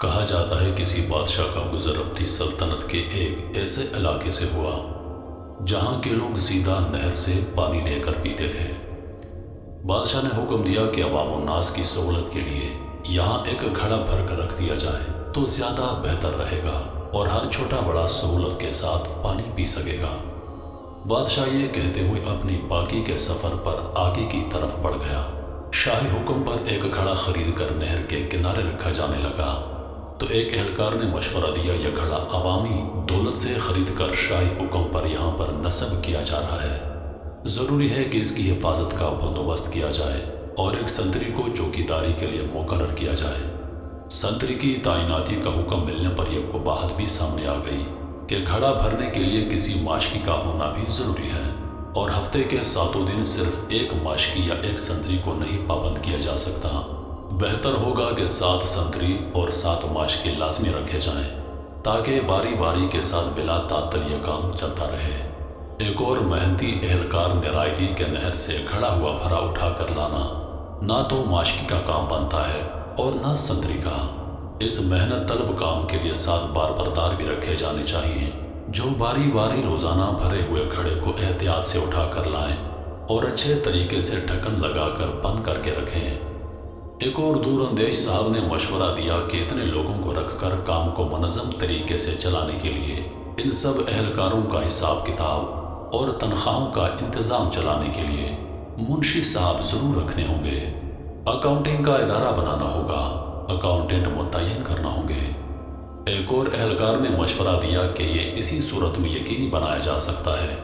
کہا جاتا ہے کسی بادشاہ کا گزر اپنی سلطنت کے ایک ایسے علاقے سے ہوا جہاں کے لوگ سیدھا نہر سے پانی لے کر پیتے تھے۔ بادشاہ نے حکم دیا کہ عوام الناس کی سہولت کے لیے یہاں ایک گھڑا بھر کر رکھ دیا جائے تو زیادہ بہتر رہے گا اور ہر چھوٹا بڑا سہولت کے ساتھ پانی پی سکے گا۔ بادشاہ یہ کہتے ہوئے اپنی باقی کے سفر پر آگے کی طرف بڑھ گیا۔ شاہی حکم پر ایک گھڑا خرید کر نہر کے کنارے رکھا جانے لگا تو ایک اہلکار نے مشورہ دیا یہ گھڑا عوامی دولت سے خرید کر شاہی حکم پر یہاں پر نصب کیا جا رہا ہے، ضروری ہے کہ اس کی حفاظت کا بندوبست کیا جائے اور ایک سنتری کو چوکیداری کے لیے مقرر کیا جائے۔ سنتری کی تعیناتی کا حکم ملنے پر یہ قباحت بھی سامنے آ گئی کہ گھڑا بھرنے کے لیے کسی ماشکی کا ہونا بھی ضروری ہے اور ہفتے کے 7 دن صرف ایک ماشکی یا ایک سنتری کو نہیں پابند کیا جا سکتا۔ بہتر ہوگا کہ 7 سنتری اور 7 ماشکی لازمی رکھے جائیں تاکہ باری باری کے ساتھ بلا تعطل یہ کام چلتا رہے۔ ایک اور محنتی اہلکار نے رائے دی کہ نہر سے گھڑا ہوا بھرا اٹھا کر لانا نہ تو ماشکی کا کام بنتا ہے اور نہ سنتری کا۔ اس محنت طلب کام کے لیے 7 بار بردار بھی رکھے جانے چاہیے جو باری باری روزانہ بھرے ہوئے گھڑے کو احتیاط سے اٹھا کر لائیں اور اچھے طریقے سے ڈھکن لگا کر بند کر کے رکھیں۔ ایک اور دور اندیش صاحب نے مشورہ دیا کہ اتنے لوگوں کو رکھ کر کام کو منظم طریقے سے چلانے کے لیے ان سب اہلکاروں کا حساب کتاب اور تنخواہوں کا انتظام چلانے کے لیے منشی صاحب ضرور رکھنے ہوں گے، اکاؤنٹنگ کا ادارہ بنانا ہوگا، اکاؤنٹنٹ متعین کرنا ہوں گے۔ ایک اور اہلکار نے مشورہ دیا کہ یہ اسی صورت میں یقینی بنایا جا سکتا ہے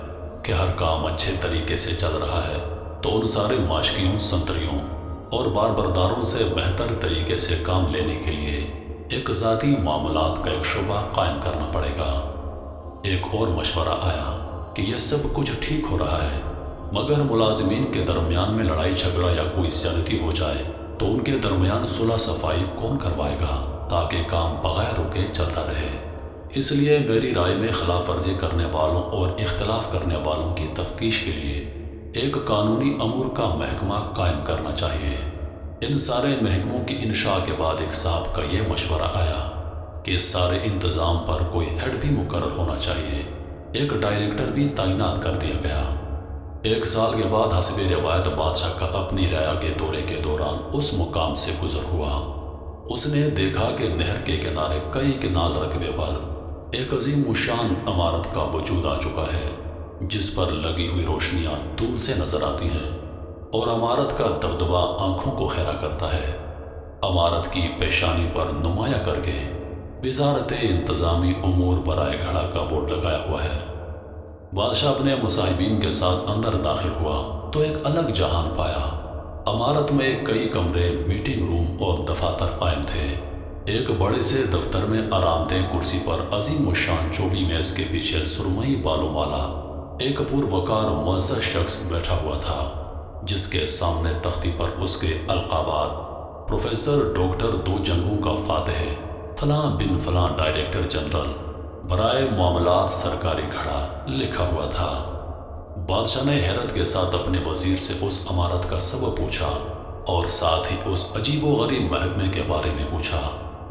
کہ ہر کام اچھے طریقے سے چل رہا ہے تو ان سارے ماشکیوں، سنتریوں اور بار برداروں سے بہتر طریقے سے کام لینے کے لیے ایک ذاتی معاملات کا ایک شعبہ قائم کرنا پڑے گا۔ ایک اور مشورہ آیا کہ یہ سب کچھ ٹھیک ہو رہا ہے مگر ملازمین کے درمیان میں لڑائی جھگڑا یا کوئی زیادتی ہو جائے تو ان کے درمیان صلح صفائی کون کروائے گا تاکہ کام بغیر رکے چلتا رہے۔ اس لیے میری رائے میں خلاف ورزی کرنے والوں اور اختلاف کرنے والوں کی تفتیش کے لیے ایک قانونی امور کا محکمہ قائم کرنا چاہیے۔ ان سارے محکموں کی انشاء کے بعد ایک صاحب کا یہ مشورہ آیا کہ اس سارے انتظام پر کوئی ہیڈ بھی مقرر ہونا چاہیے، ایک ڈائریکٹر بھی تعینات کر دیا گیا۔ 1 سال کے بعد حسب روایت بادشاہ کا اپنی رعایا کے دورے کے دوران اس مقام سے گزر ہوا۔ اس نے دیکھا کہ نہر کے کنارے کئی کنال رقبے پر ایک عظیم الشان عمارت کا وجود آ چکا ہے جس پر لگی ہوئی روشنیاں دور سے نظر آتی ہیں اور عمارت کا دبدبا آنکھوں کو خیرہ کرتا ہے۔ عمارت کی پیشانی پر نمایاں کر کے وزارت انتظامی امور برائے گھڑا کا بورڈ لگایا ہوا ہے۔ بادشاہ اپنے مصاحبین کے ساتھ اندر داخل ہوا تو ایک الگ جہان پایا۔ عمارت میں کئی کمرے، میٹنگ روم اور دفاتر قائم تھے۔ ایک بڑے سے دفتر میں آرام دہ کرسی پر عظیم الشان چوبی میز کے پیچھے سرمئی بالوں والا ایک پروقار معزز شخص بیٹھا ہوا تھا جس کے سامنے تختی پر اس کے القابات پروفیسر ڈاکٹر 2 جنگوں کا فاتح فلاں بن فلاں ڈائریکٹر جنرل برائے معاملات سرکاری گھڑا لکھا ہوا تھا۔ بادشاہ نے حیرت کے ساتھ اپنے وزیر سے اس عمارت کا سبب پوچھا اور ساتھ ہی اس عجیب و غریب محکمے کے بارے میں پوچھا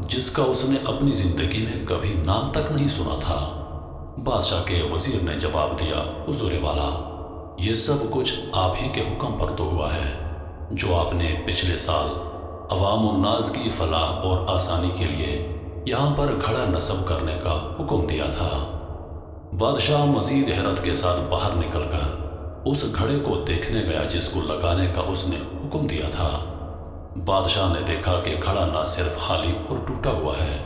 جس کا اس نے اپنی زندگی میں کبھی نام تک نہیں سنا تھا۔ بادشاہ کے وزیر نے جواب دیا، حضور والا، یہ سب کچھ آپ ہی کے حکم پر تو ہوا ہے جو آپ نے پچھلے سال عوام الناس کی فلاح اور آسانی کے لیے یہاں پر گھڑا نصب کرنے کا حکم دیا تھا۔ بادشاہ مزید حیرت کے ساتھ باہر نکل کر اس گھڑے کو دیکھنے گیا جس کو لگانے کا اس نے حکم دیا تھا۔ بادشاہ نے دیکھا کہ گھڑا نہ صرف خالی اور ٹوٹا ہوا ہے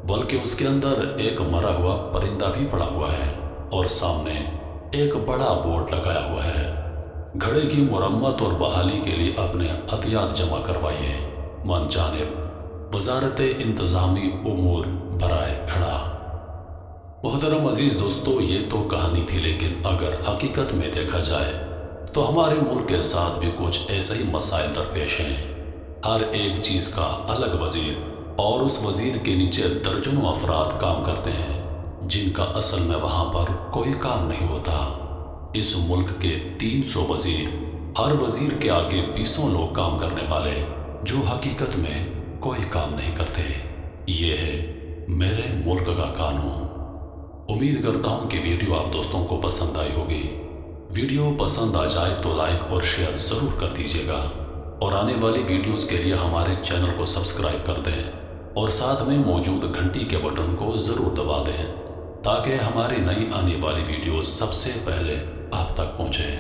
بلکہ اس کے اندر ایک مرا ہوا پرندہ بھی پڑا ہوا ہے اور سامنے ایک بڑا بورڈ لگایا ہوا ہے، گھڑے کی مرمت اور بحالی کے لیے اپنے عطیات جمع کروائیے، من جانب وزارت انتظامی امور برائے گھڑا۔ محترم عزیز دوستو، یہ تو کہانی تھی لیکن اگر حقیقت میں دیکھا جائے تو ہمارے ملک کے ساتھ بھی کچھ ایسے ہی مسائل درپیش ہیں۔ ہر ایک چیز کا الگ وزیر اور اس وزیر کے نیچے درجنوں افراد کام کرتے ہیں جن کا اصل میں وہاں پر کوئی کام نہیں ہوتا۔ اس ملک کے 300 وزیر، ہر وزیر کے آگے 20 لوگ کام کرنے والے جو حقیقت میں کوئی کام نہیں کرتے۔ یہ ہے میرے ملک کا قانون۔ امید کرتا ہوں کہ ویڈیو آپ دوستوں کو پسند آئی ہوگی۔ ویڈیو پسند آ جائے تو لائک اور شیئر ضرور کر دیجیے گا، اور آنے والی ویڈیوز کے لیے ہمارے چینل کو سبسکرائب کر دیں اور ساتھ میں موجود گھنٹی کے بٹن کو ضرور دبا دیں تاکہ ہماری نئی آنے والی ویڈیوز سب سے پہلے آپ تک پہنچے۔